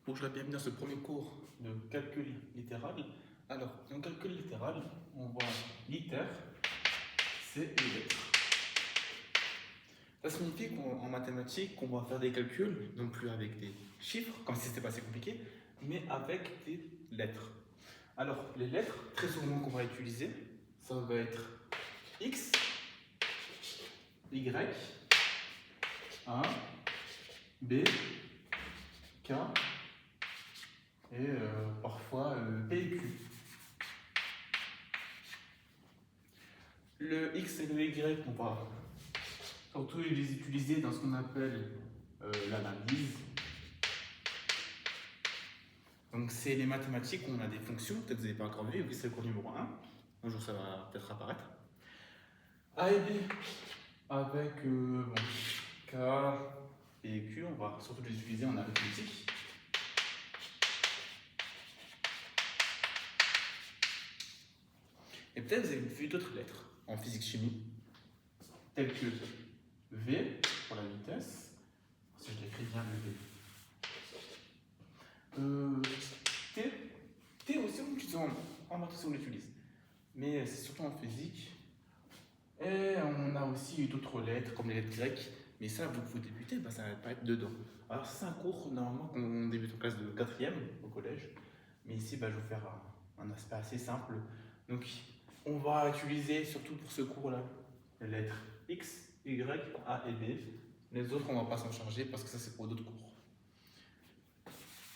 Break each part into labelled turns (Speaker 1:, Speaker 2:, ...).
Speaker 1: Bonjour et bienvenue dans ce premier cours de calcul littéral. Alors, en calcul littéral, on voit litter, c'est les lettres. Ça signifie qu'en mathématiques, on va faire des calculs, non plus avec des chiffres, comme si c'était pas assez compliqué, mais avec des lettres. Alors, les lettres, très souvent qu'on va utiliser, ça va être X, Y, A, B, K, et parfois P et Q. Le X et le Y, on va surtout les utiliser dans ce qu'on appelle l'analyse. Donc c'est les mathématiques où on a des fonctions, peut-être que vous n'avez pas encore vu, c'est le cours numéro 1. Un jour ça va peut-être apparaître. A et B avec K et Q, on va surtout les utiliser en arithmétique. Et peut-être vous avez vu d'autres lettres en physique-chimie, telles que V pour la vitesse, si je l'écris bien le V. T aussi on l'utilise en maths, on l'utilise, mais c'est surtout en physique. Et on a aussi d'autres lettres comme les lettres grecques, mais ça vous pouvez débuter, ça va pas être dedans. Alors c'est un cours normalement qu'on débute en classe de 4e au collège, mais ici je vais vous faire un aspect assez simple. Donc on va utiliser surtout pour ce cours là les lettres X, Y, A et B. Les autres on va pas s'en charger parce que ça c'est pour d'autres cours.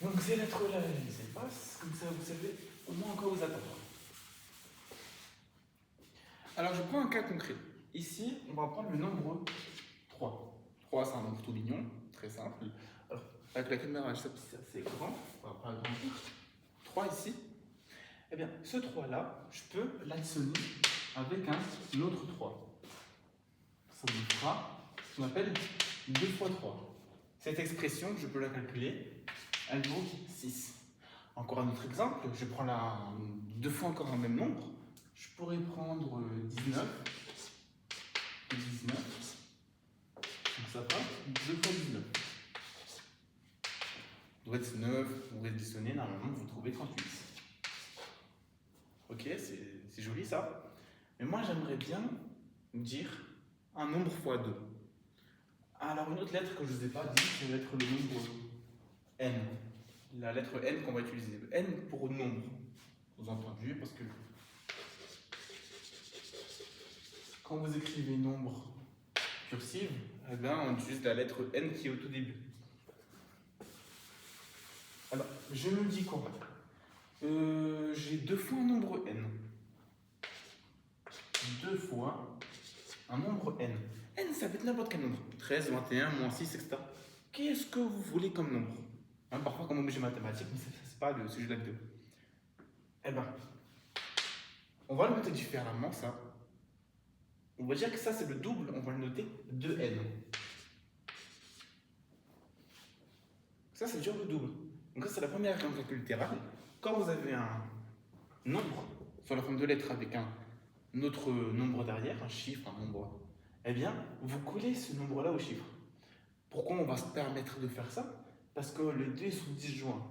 Speaker 1: Donc ces lettres là elles s'effacent, comme ça vous savez au moins encore vous attendre. Alors je prends un cas concret. Ici on va prendre le nombre 3. 3 c'est un nombre tout mignon, très simple. Alors avec la caméra je sais que c'est assez grand, on va pas agrandir. 3 ici. Eh bien, ce 3 là, je peux l'additionner avec un autre 3. Ça me fera ce qu'on appelle 2 fois 3. Cette expression, je peux la calculer, elle vaut 6. Encore un autre exemple, je prends deux fois encore un même nombre. Je pourrais prendre 19. 19. Donc ça fait 2 fois 19. Vous êtes 9, vous additionnez, normalement vous trouvez 38. Ok, c'est joli ça. Mais moi j'aimerais bien dire un nombre fois 2. Alors une autre lettre que je ne vous ai pas dit, c'est le nombre n. La lettre n qu'on va utiliser. N pour nombre. Vous entendez, parce que quand vous écrivez nombre cursive, eh bien, on utilise la lettre n qui est au tout début. Alors, je me dis quoi? J'ai 2 fois un nombre n. 2 fois un nombre n. N, ça peut être n'importe quel nombre. 13, 21, moins 6, etc. Qu'est-ce que vous voulez comme nombre? Parfois comme objet mathématique, mais c'est pas le sujet de la vidéo. Eh bien, on va le noter différemment, ça. On va dire que ça, c'est le double, on va le noter 2n. Ça, c'est déjà le double. Donc ça, c'est la première règle en calcul littéral. Quand vous avez un nombre sur la forme de lettres avec un autre nombre derrière, un chiffre, un nombre, eh bien, vous collez ce nombre-là au chiffre. Pourquoi on va se permettre de faire ça? Parce que les deux sont disjoints.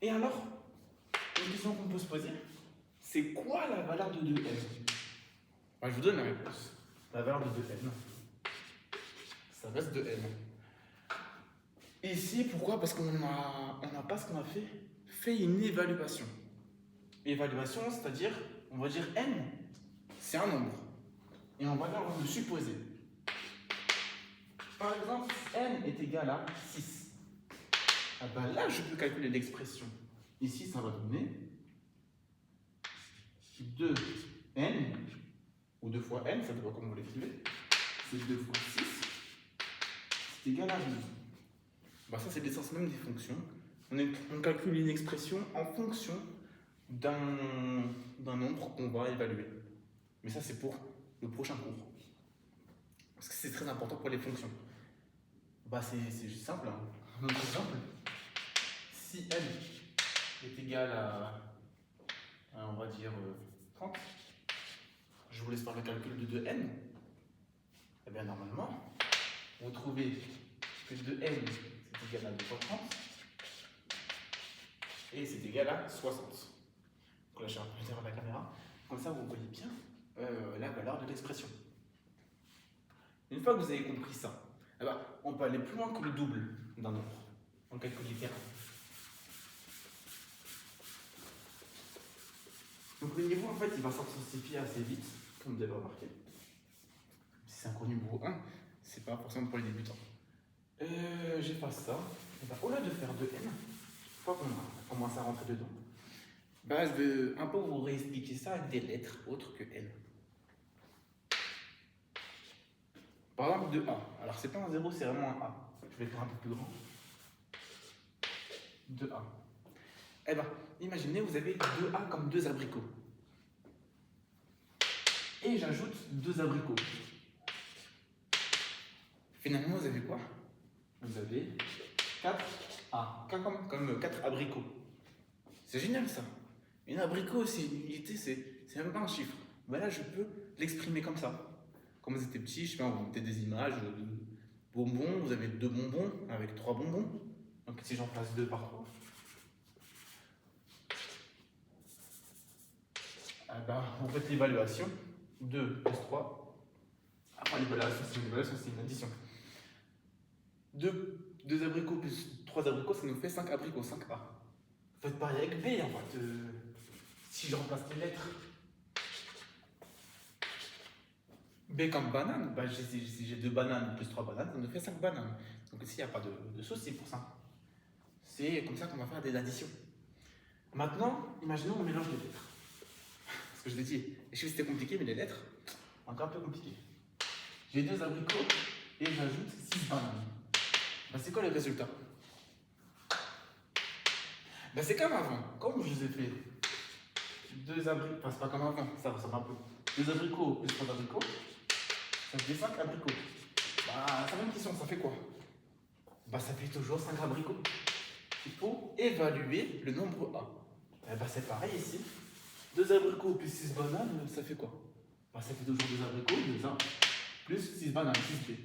Speaker 1: Et alors, une question qu'on peut se poser, c'est quoi la valeur de 2n? Je vous donne la réponse. La valeur de 2n, ça reste 2n. Ici, pourquoi? Parce qu'on n'a pas ce qu'on a fait une évaluation. Évaluation, c'est-à-dire, on va dire n, c'est un nombre. Et on va le supposer. Par exemple, n est égal à 6. Ah ben là, je peux calculer l'expression. Ici, ça va donner 2n, ou 2 fois n, ça dépend comment vous l'écrivez. C'est 2 fois 6, c'est égal à 12. Ça, c'est l'essence même des fonctions. On calcule une expression en fonction d'un nombre qu'on va évaluer. Mais ça, c'est pour le prochain cours. Parce que c'est très important pour les fonctions. C'est juste simple. Un autre exemple. Si n est égal à on va dire 30, je vous laisse faire le calcul de 2n. Eh bien, normalement, vous trouvez que 2n c'est égal à 2 fois 30. et c'est égal à 60. Donc là, je vais un peu vers la caméra. Comme ça, vous voyez bien la valeur de l'expression. Une fois que vous avez compris ça, eh ben, on peut aller plus loin que le double d'un nombre en calcul littéral. Donc le niveau, en fait, il va s'intensifier assez vite, comme vous avez remarqué. Si c'est un cours numéro 1, c'est pas forcément pour les débutants. J'efface ça. Et ben, au lieu de faire 2n, une fois qu'on a commencé à rentrer dedans, ben, je vais un peu vous réexpliquer ça avec des lettres autres que n. Par exemple, 2a. Alors, c'est pas un 0, c'est vraiment un a. Je vais le faire un peu plus grand. 2a. Eh bien, imaginez, vous avez 2a comme 2 abricots. Et j'ajoute 2 abricots. Finalement, vous avez quoi? Vous avez 4a. Comme 4 abricots. C'est génial, ça. Une abricot, c'est une unité, c'est même pas un chiffre. Ben là, je peux l'exprimer comme ça. Quand vous étiez petit, je sais pas, vous mettez des images de bonbons, vous avez 2 bonbons avec 3 bonbons. Donc si j'en place 2 par 3, ben, vous faites l'évaluation. 2 plus 3. Après l'évaluation, c'est une addition. 2 abricots plus 3 abricots, ça nous fait 5 abricots, 5A. Faites pareil avec B en fait. Si je remplace les lettres. B comme banane, bah, si j'ai 2 bananes plus 3 bananes, ça nous fait 5 bananes. Donc ici, il n'y a pas de souci pour ça. C'est comme ça qu'on va faire des additions. Maintenant, imaginons on mélange les lettres. Parce que je l'ai dit, je sais que c'était compliqué, mais les lettres, encore un peu compliqué. J'ai 2 abricots et j'ajoute 6 bananes. Bah, c'est quoi le résultat? Bah, c'est comme avant. Comme je vous ai fait 2 abricots, enfin c'est pas comme avant, ça ressemble un peu. 2 abricots plus 3 abricots, ça fait 5 abricots. Bah, c'est la même question, ça fait quoi? Bah, ça fait toujours 5 abricots. Il faut évaluer le nombre A. Et bah, c'est pareil ici. 2 abricots plus 6 bananes, ça fait quoi? Bah, ça fait toujours 2 abricots, 2A, plus 6 bananes, 6B.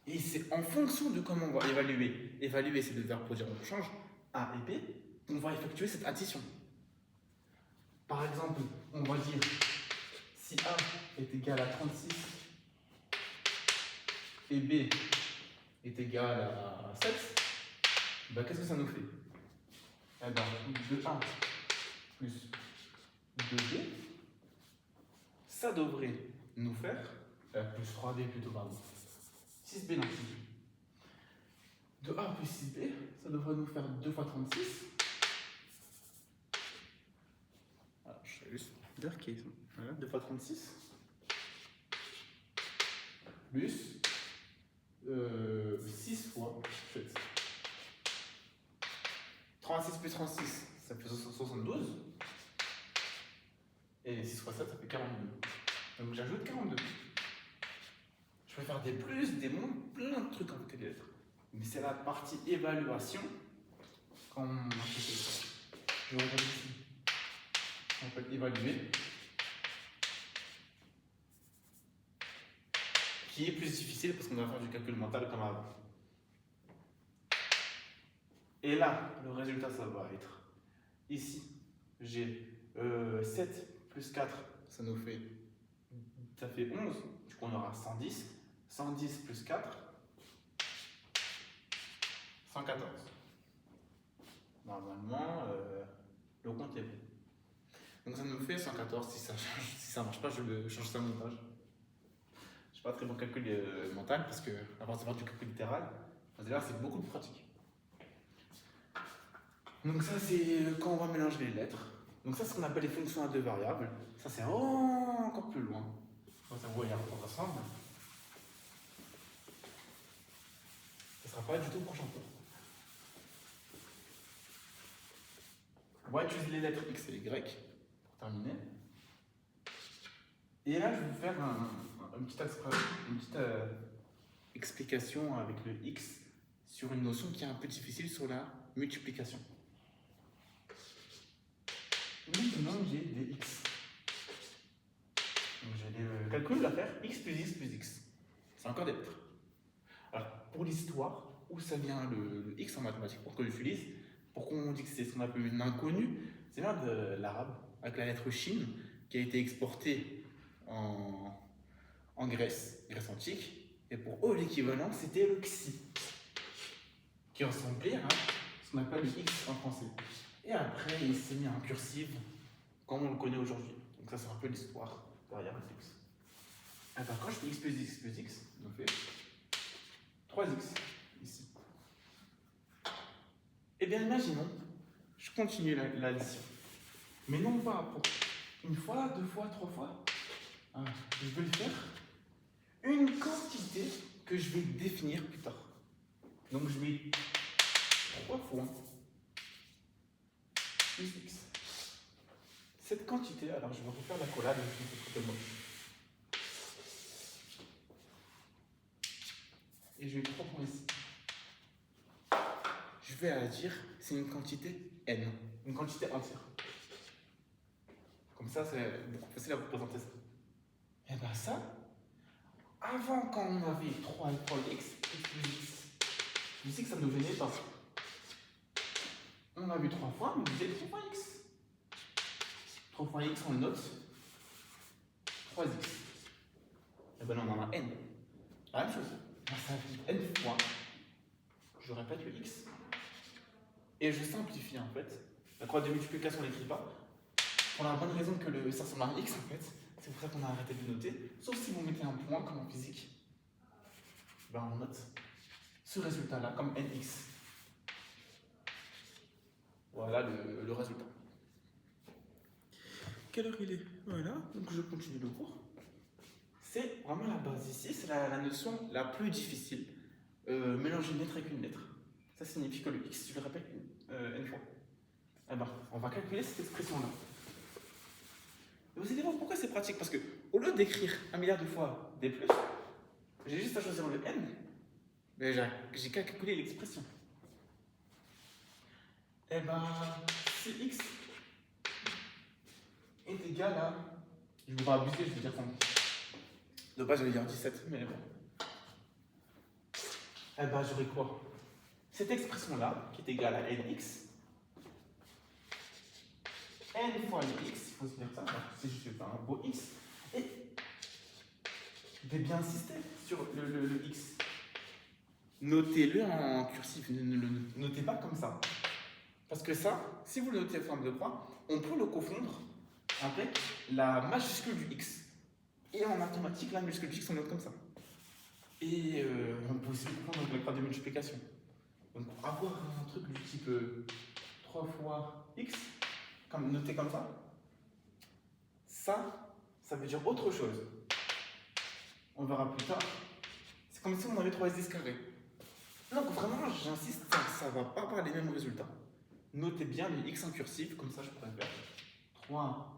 Speaker 1: Et c'est en fonction de comment on va évaluer. Évaluer, c'est le verbe pour dire on change A et B, on va effectuer cette addition. Par exemple, on va dire si A est égal à 36 et B est égal à 7, ben, qu'est-ce que ça nous fait? Eh ben, 2A plus 2B, ça devrait nous faire, plus 3B plutôt, pardon, 6B non, 6B. 2A plus 6B, ça devrait nous faire 2 fois 36. Alors, je vais juste dire qu'ils sont. Voilà, 2 fois 36. Plus 6 fois 7. 36 plus 36, ça fait 72. Et 6 fois 7, ça fait 42. Donc j'ajoute 42. Je peux faire des plus, des moins, plein de trucs avec les lettres. Mais c'est la partie évaluation quand on a fait ça. Je regarde ici. On peut évaluer. Qui est plus difficile parce qu'on va faire du calcul mental comme avant. Et là, le résultat, ça va être ici. J'ai 7 plus 4, ça fait 11. Du coup, on aura 110. 110 plus 4, 114. Normalement, le compte est bon. Donc ça nous fait 114. Si ça marche pas, je change ça au montage. Je suis pas très bon calcul mental parce que avant de faire du calcul littéral, c'est beaucoup de pratique. Donc ça c'est quand on va mélanger les lettres. Donc ça c'est ce qu'on appelle les fonctions à 2 variables. Ça c'est encore plus loin. On va voir ensemble. Ce ne sera pas du tout le prochain cours. On va utiliser les lettres X et Y pour terminer. Et là je vais vous faire une petite explication avec le X sur une notion qui est un peu difficile sur la multiplication. Maintenant, j'ai des X. Donc j'ai des calculs à faire, X plus X plus X. C'est encore des lettres. Alors, pour l'histoire, où ça vient le X en mathématiques, pour que j'utilise, Pourquoi on dit que c'est ce qu'on appelle une inconnue? C'est bien de l'arabe, avec la lettre Chine, qui a été exportée en Grèce antique. Et pour eux, l'équivalent, c'était le xi, qui ressemblait à ce qu'on appelle le x en français. Et après, il s'est mis en cursive, comme on le connaît aujourd'hui. Donc ça, c'est un peu l'histoire derrière le x. Alors quand je fais x plus x, je fais 3x ici. Eh bien, imaginons, je continue l'addition. Mais non pas pour une fois, deux fois, trois fois. Je vais le faire une quantité que je vais définir plus tard. Donc je mets 3 fois plus x. Cette quantité, alors je vais refaire la collade, je vais moche. Et je vais 3 points ici. Je vais la dire, c'est une quantité n, une quantité entière. Comme ça, c'est beaucoup plus facile à représenter ça. Et bien ça, avant quand on avait 3 fois x, x plus x, je sais que ça ne nous gênait pas. On a vu 3 fois, mais vous avez 3 fois x. 3 fois x, on le note. 3x. Et ben là, on en a n. La même chose. Ça fait n fois. Je répète le x. Et je simplifie en fait. La croix de multiplication, on ne l'écrit pas. Pour la bonne raison que ça ressemble à un x en fait. C'est pour ça qu'on a arrêté de le noter. Sauf si vous mettez un point comme en physique. Ben on note ce résultat-là comme nx. Voilà le résultat. Quelle heure il est? Voilà, donc je continue le cours. C'est vraiment la base ici, c'est la notion la plus difficile. Mélanger une lettre avec une lettre. Ça signifie que le x, je le répète n fois. Eh ben, on va calculer cette expression-là. Et vous allez voir pourquoi c'est pratique. Parce que au lieu d'écrire 1 milliard de fois d+, j'ai juste à choisir le n. Mais j'ai qu'à calculer l'expression. Eh ben, si x est égal à... Je ne vais pas abuser, je vais dire 5. De base, je vais dire 17, mais bon. Eh ben, j'aurai quoi? Cette expression-là, qui est égale à nx, n fois le x, il faut se dire ça, c'est juste un beau x, et je vais bien insister sur le x. Notez-le en cursif, ne le notez pas comme ça. Parce que ça, si vous le notez en forme de croix, on peut le confondre avec la majuscule du x. Et en mathématiques, la majuscule du x, on note comme ça. Et on peut aussi le confondre avec la croix de multiplication. Donc avoir un truc du type 3 fois x, noté comme ça veut dire autre chose. On verra plus tard. C'est comme si on avait 3s carré. Donc vraiment, j'insiste, ça ne va pas avoir les mêmes résultats. Notez bien les x en cursif, comme ça je pourrais faire 3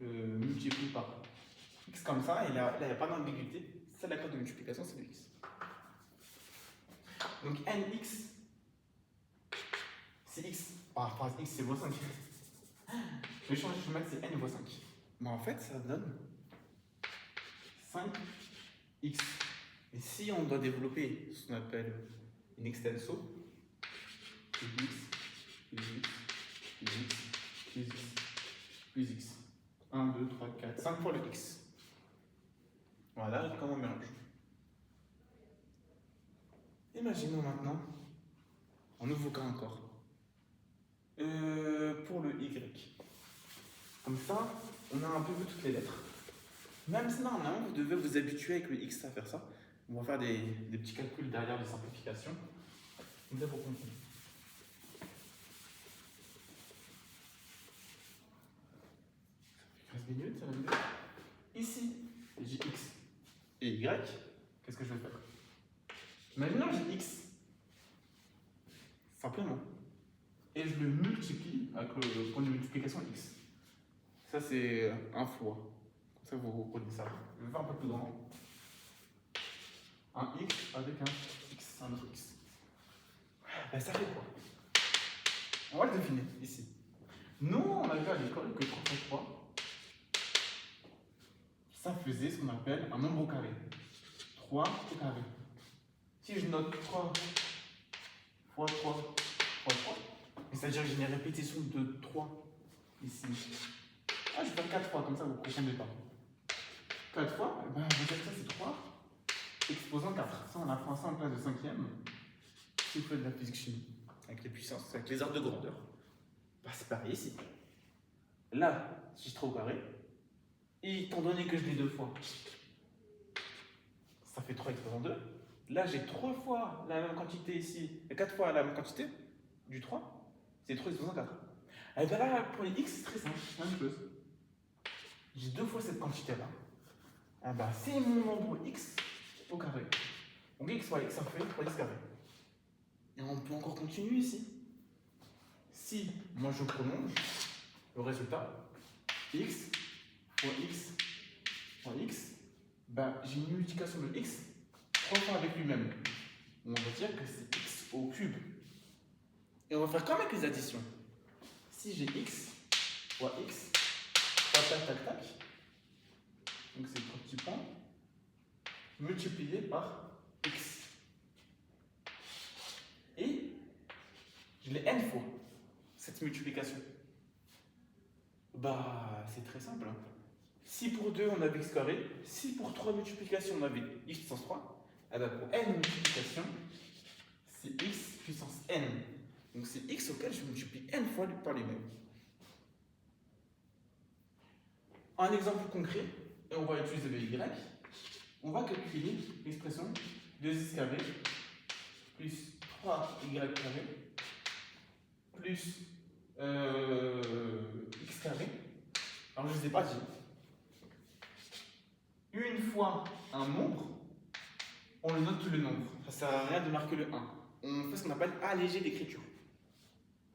Speaker 1: multiplié par x comme ça, et là, il n'y a pas d'ambiguïté. C'est la croix de multiplication, c'est le x. Donc nx, c'est x, par x c'est fois 5. Je vais changer, je vais mettre c'est n fois 5. Mais en fait, ça donne 5x. Et si on doit développer ce qu'on appelle une extenso, plus x, plus x, plus x, plus x, plus x. 1, 2, 3, 4, 5 fois le x. Voilà comment on mélange. Imaginons maintenant, un nouveau cas encore, pour le y. Comme ça, on a un peu vu toutes les lettres. Même si normalement, vous devez vous habituer avec le x à faire ça. On va faire des petits calculs derrière de simplification. Comme ça, pour comprendre. Ça fait 15 minutes, ça va mieux. Ici, j'ai x et y. Qu'est-ce que je vais faire? Maintenant, j'ai x, simplement. Et je le multiplie avec le point de multiplication x. Ça, c'est un fois. Comme ça, vous reprenez ça. Je vais faire un peu plus grand. Un x avec un x, un autre x. Ben, ça fait quoi? On va le deviner ici. Nous, on a vu à l'école que 3 fois 3, ça faisait ce qu'on appelle un nombre au carré. 3 au carré. Si je note 3 fois 3 fois 3, Mais c'est-à-dire que j'ai une répétition de 3 ici. Ah, je vais faire 4 fois, comme ça vous ne confondez pas. 4 fois, eh ben, on va dire que ça c'est 3 exposant 4. Ça, on apprend ça en classe de 5e. Si vous faites de la physique chimie, avec les puissances, avec les ordres de grandeur. Bah, c'est pareil ici. Là, si je trouve au carré, et étant donné que je l'ai 2 fois, ça fait 3 exposant 2. Là, j'ai 3 fois la même quantité ici, et 4 fois la même quantité du 3. C'est 3 exposant 4. Et bien là, pour les x, c'est très simple, c'est la même chose. J'ai 2 fois cette quantité-là. Ah bah, c'est mon nombre x au carré. Donc x fois x, ça fait 3x carré. Et on peut encore continuer ici. Si moi je prolonge le résultat, x fois x fois x, bah, j'ai une multiplication de x 3 fois avec lui-même. On va dire que c'est x au cube. Et on va faire comme avec les additions. Si j'ai x fois x, tac, tac, tac, donc c'est 3 petits points, multiplié par x. Et je l'ai n fois, cette multiplication. Bah, c'est très simple. Si pour 2 on avait x carré, si pour 3 multiplications on avait x puissance 3, eh ben pour n multiplications, c'est x puissance n. Donc c'est x auquel je multiplie n fois par lui-même. Un exemple concret, et on va utiliser le y, on va calculer l'expression 2x carré plus 3y carré plus x carré. Alors je ne vous ai pas dit. Une fois un nombre, on le note le nombre. Ça ne sert à rien de marquer le 1. On fait ce qu'on appelle alléger l'écriture.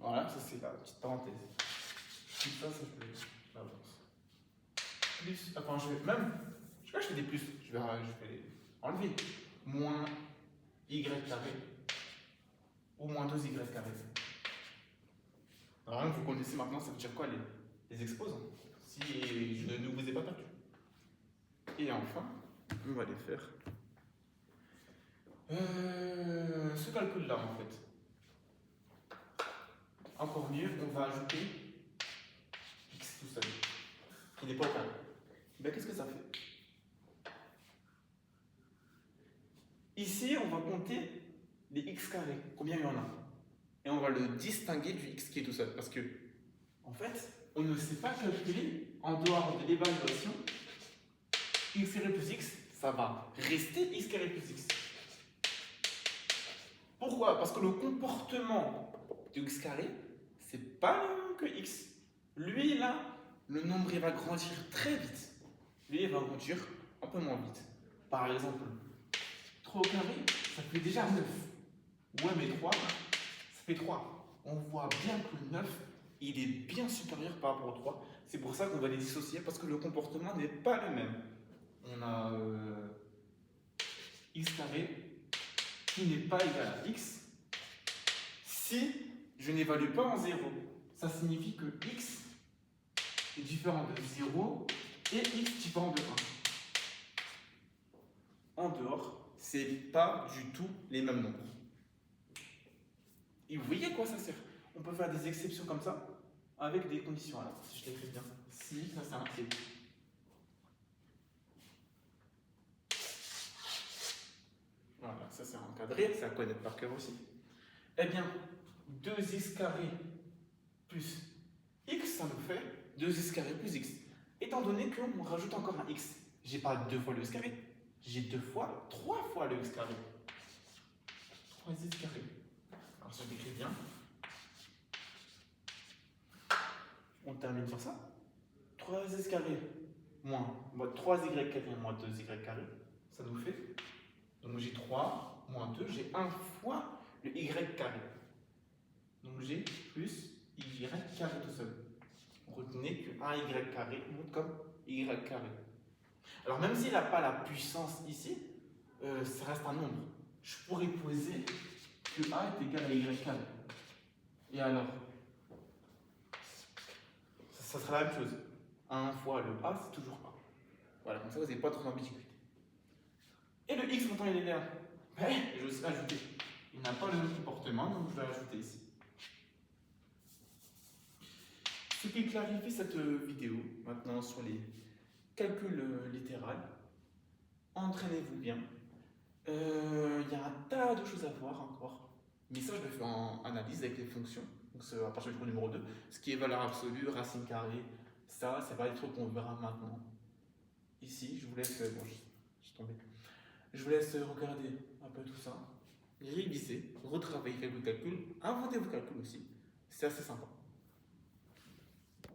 Speaker 1: Voilà, ça c'est la petite parenthèse. Tout ça, ça fait l'avance. Plus, enfin je vais même, je sais pas, je fais des plus, je vais enlever. Moins y carré ou moins 2y carré. Alors vous connaissez maintenant, ça veut dire quoi les exposants, si je ne vous ai pas perdu. Et enfin, on va les faire. Ce calcul-là, en fait. Encore mieux, on va ajouter x tout seul, qui n'est pas au carré. Ben, qu'est-ce que ça fait? Ici, on va compter les x carrés, combien il y en a. Et on va le distinguer du x qui est tout seul. Parce que, en fait, on ne sait pas calculer en dehors de l'évaluation. X carré plus x, ça va rester x carré plus x. Pourquoi? Parce que le comportement de x carré, c'est pas le même que x. Lui, là, le nombre, il va grandir très vite. Lui, il va grandir un peu moins vite. Par exemple, 3 au carré, ça fait déjà 9. Ouais, mais 3, ça fait 3. On voit bien que le 9, il est bien supérieur par rapport au 3. C'est pour ça qu'on va les dissocier, parce que le comportement n'est pas le même. On a x carré qui n'est pas égal à x si je n'évalue pas en 0. Ça signifie que x est différent de 0 et x différent de 1. En dehors, c'est pas du tout les mêmes nombres. Et vous voyez à quoi ça sert? On peut faire des exceptions comme ça avec des conditions. Alors, si je l'écris bien, si ça c'est un si. Voilà, ça c'est encadré, c'est à connaître par cœur aussi. Eh bien, 2x carré plus x, ça nous fait 2x carré plus x. Étant donné qu'on rajoute encore un x, j'ai pas 2 fois le x carré, j'ai 3 fois le x carré. 3x carré. Alors si je l'écris bien, on termine sur ça. 3x carré moins 3y carré moins 2y carré, ça nous fait. Donc j'ai 3 moins 2, j'ai 1 fois le y carré. Donc j'ai plus y carré tout seul. Retenez que 1y carré monte comme y carré. Alors même s'il n'a pas la puissance ici, ça reste un nombre. Je pourrais poser que a est égal à y carré. Et alors, ça sera la même chose. 1 fois le a, c'est toujours a. Voilà, comme ça vous n'avez pas trop d'ambiguïté. Et le x, maintenant il est là. Je vais aussi rajouter. Il n'a pas le même comportement, donc je vais rajouter ici. qui clarifie cette vidéo maintenant sur les calculs littérales. Entraînez-vous bien. Il y a un tas de choses à voir encore. Mais ça, je le fais en analyse avec les fonctions. Donc, c'est à partir du cours numéro 2. Ce qui est valeur absolue, racine carrée. Ça, c'est pas des trucs qu'on verra maintenant. Ici, je vous laisse. Bon, je suis tombé. Je vous laisse regarder un peu tout ça. Réviser, retravailler quelques calculs. Inventez vos calculs aussi. C'est assez sympa.